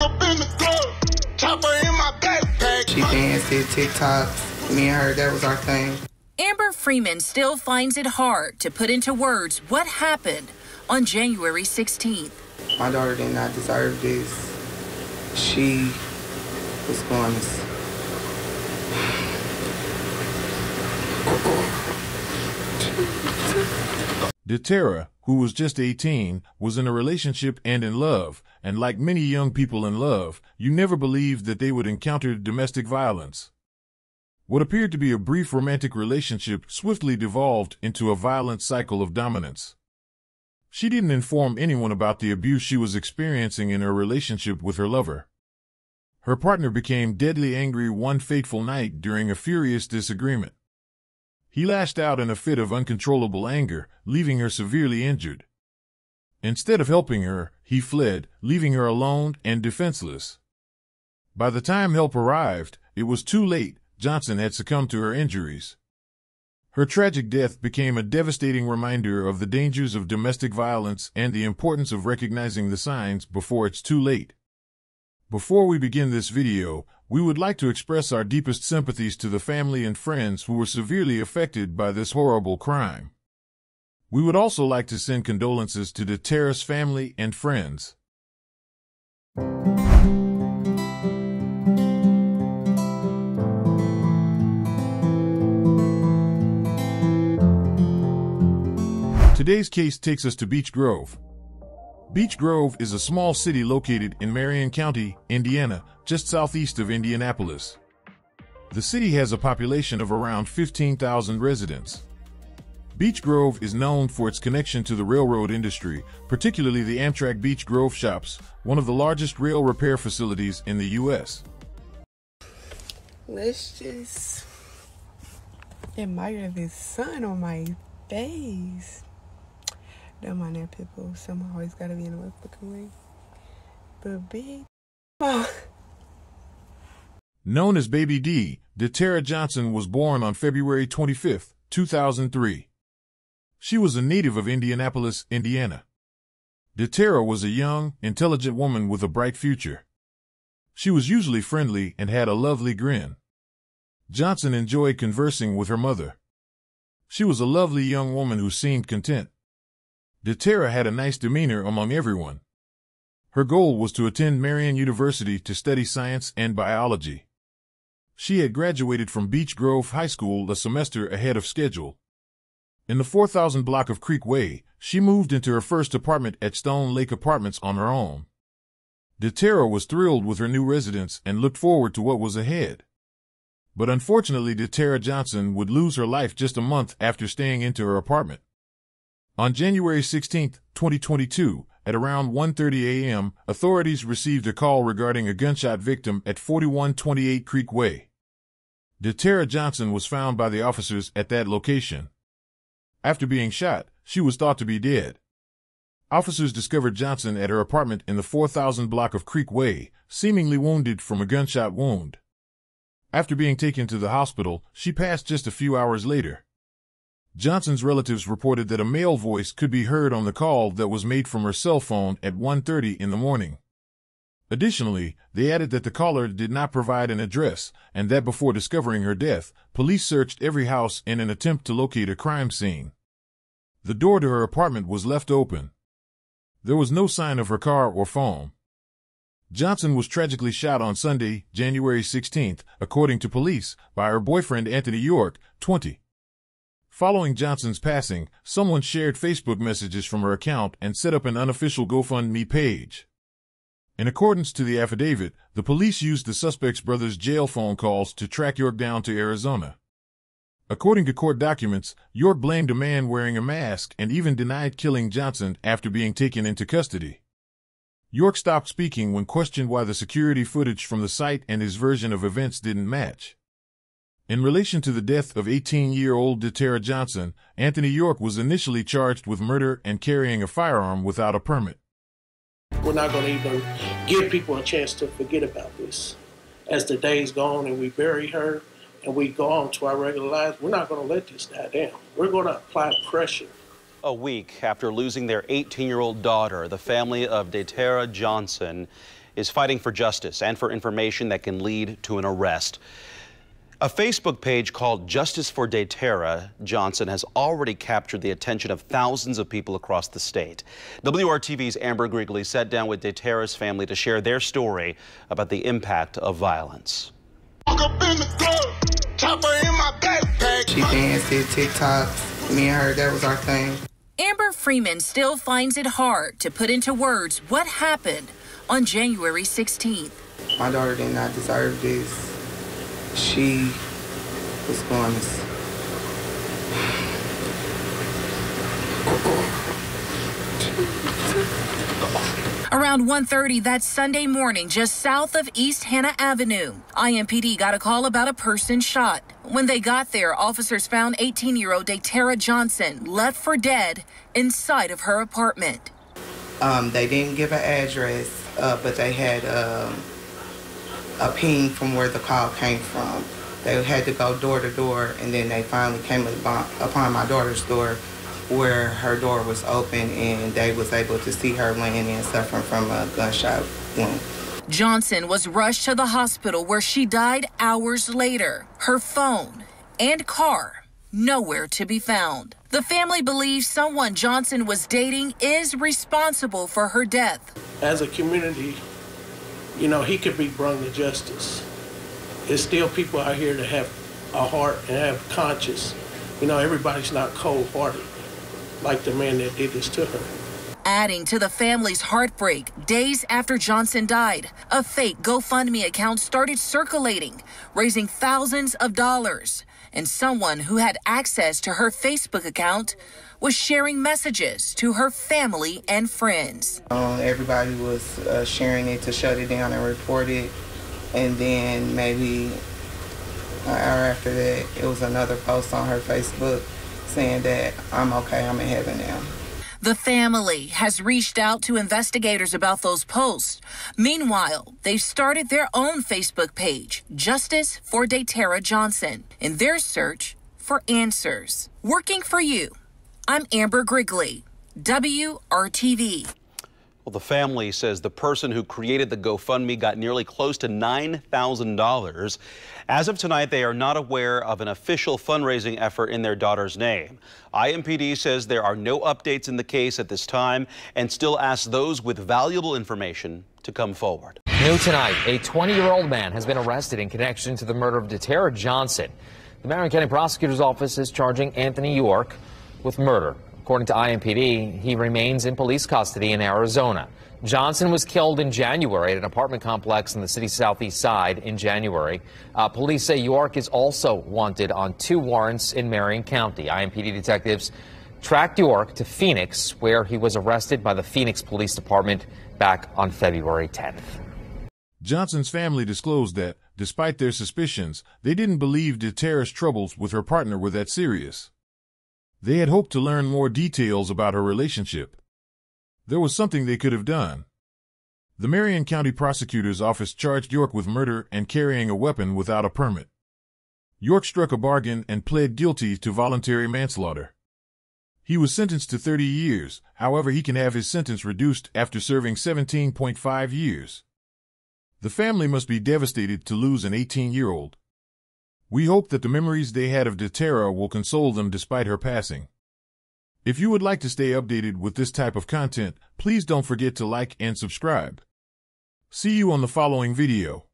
Up in the club, chopper in my backpack. She danced, did TikToks. Me and her, that was our thing. Amber Freeman still finds it hard to put into words what happened on January 16th. My daughter did not deserve this. She was going to... Tara, who was just 18, was in a relationship and in love, and like many young people in love, you never believed that they would encounter domestic violence. What appeared to be a brief romantic relationship swiftly devolved into a violent cycle of dominance. She didn't inform anyone about the abuse she was experiencing in her relationship with her lover. Her partner became deadly angry one fateful night during a furious disagreement. He lashed out in a fit of uncontrollable anger, leaving her severely injured. Instead of helping her, he fled, leaving her alone and defenseless. By the time help arrived, it was too late. Johnson had succumbed to her injuries. Her tragic death became a devastating reminder of the dangers of domestic violence and the importance of recognizing the signs before it's too late. Before we begin this video, we would like to express our deepest sympathies to the family and friends who were severely affected by this horrible crime. We would also like to send condolences to Tara's family and friends. Today's case takes us to Beech Grove. Beech Grove is a small city located in Marion County, Indiana, just southeast of Indianapolis. The city has a population of around 15,000 residents. Beech Grove is known for its connection to the railroad industry, particularly the Amtrak Beech Grove shops, one of the largest rail repair facilities in the U.S. Let's just admire this sun on my face. Don't mind that, people. Somehow always gotta be in a motherfucking way. But big. Oh. Known as Baby D, Tara Johnson was born on February 25, 2003. She was a native of Indianapolis, Indiana. Tara was a young, intelligent woman with a bright future. She was usually friendly and had a lovely grin. Johnson enjoyed conversing with her mother. She was a lovely young woman who seemed content. Tara had a nice demeanor among everyone. Her goal was to attend Marion University to study science and biology. She had graduated from Beech Grove High School a semester ahead of schedule. In the 4,000 block of Creek Way, she moved into her first apartment at Stone Lake Apartments on her own. Tara was thrilled with her new residence and looked forward to what was ahead. But unfortunately, Tara Johnson would lose her life just a month after staying into her apartment. On January 16, 2022, at around 1:30 a.m., authorities received a call regarding a gunshot victim at 4128 Creek Way. Tara Johnson was found by the officers at that location. After being shot, she was thought to be dead. Officers discovered Johnson at her apartment in the 4,000 block of Creek Way, seemingly wounded from a gunshot wound. After being taken to the hospital, she passed just a few hours later. Johnson's relatives reported that a male voice could be heard on the call that was made from her cell phone at 1:30 in the morning. Additionally, they added that the caller did not provide an address, and that before discovering her death, police searched every house in an attempt to locate a crime scene. The door to her apartment was left open. There was no sign of her car or phone. Johnson was tragically shot on Sunday, January 16th, according to police, by her boyfriend Anthony York, 20. Following Johnson's passing, someone shared Facebook messages from her account and set up an unofficial GoFundMe page. In accordance to the affidavit, the police used the suspect's brother's jail phone calls to track York down to Arizona. According to court documents, York blamed a man wearing a mask and even denied killing Johnson after being taken into custody. York stopped speaking when questioned why the security footage from the site and his version of events didn't match. In relation to the death of 18-year-old Tara Johnson, Anthony York was initially charged with murder and carrying a firearm without a permit. We're not going to even give people a chance to forget about this. As the days go on and we bury her and we go on to our regular lives, we're not going to let this die down. We're going to apply pressure. A week after losing their 18-year-old daughter, the family of Tara Johnson is fighting for justice and for information that can lead to an arrest. A Facebook page called Justice for Tara Johnson has already captured the attention of thousands of people across the state. WRTV's Amber Grigley sat down with Tara's family to share their story about the impact of violence. Walk up in the club, chopper in my backpack. She danced, did TikToks. Me and her, that was our thing. Amber Freeman still finds it hard to put into words what happened on January 16th. My daughter did not deserve this. She was going to... Around 1:30 that Sunday morning, just south of East Hannah Avenue, IMPD got a call about a person shot. When they got there, officers found 18-year-old Tara Johnson left for dead inside of her apartment. They didn't give an address, but they had a ping from where the call came from. They had to go door to door, and then they finally came upon my daughter's door, where her door was open, and they was able to see her laying in suffering from a gunshot wound. Johnson was rushed to the hospital where she died hours later. Her phone and car nowhere to be found. The family believes someone Johnson was dating is responsible for her death. As a community, you know, he could be brought to justice. There's still people out here that have a heart and have conscience. You know, everybody's not cold-hearted like the man that did this to her. Adding to the family's heartbreak, days after Johnson died, a fake GoFundMe account started circulating, raising thousands of dollars. And someone who had access to her Facebook account was sharing messages to her family and friends. Everybody was sharing it to shut it down and report it. And then maybe an hour after that, it was another post on her Facebook saying that I'm okay, I'm in heaven now. The family has reached out to investigators about those posts. Meanwhile, they've started their own Facebook page, Justice for Tara Johnson, in their search for answers. Working for you, I'm Amber Grigley, WRTV. Well, the family says the person who created the GoFundMe got nearly close to $9,000. As of tonight, they are not aware of an official fundraising effort in their daughter's name. IMPD says there are no updates in the case at this time and still asks those with valuable information to come forward. New tonight, a 20-year-old man has been arrested in connection to the murder of Tara Johnson. The Marion County Prosecutor's Office is charging Anthony York with murder. According to IMPD, he remains in police custody in Arizona. Johnson was killed in January at an apartment complex in the city's southeast side in January. Police say York is also wanted on 2 warrants in Marion County. IMPD detectives tracked York to Phoenix, where he was arrested by the Phoenix Police Department back on February 10th. Johnson's family disclosed that, despite their suspicions, they didn't believe Tara's troubles with her partner were that serious. They had hoped to learn more details about her relationship. There was something they could have done. The Marion County Prosecutor's Office charged York with murder and carrying a weapon without a permit. York struck a bargain and pled guilty to voluntary manslaughter. He was sentenced to 30 years, however he can have his sentence reduced after serving 17.5 years. The family must be devastated to lose an 18-year-old. We hope that the memories they had of Tara will console them despite her passing. If you would like to stay updated with this type of content, please don't forget to like and subscribe. See you on the following video.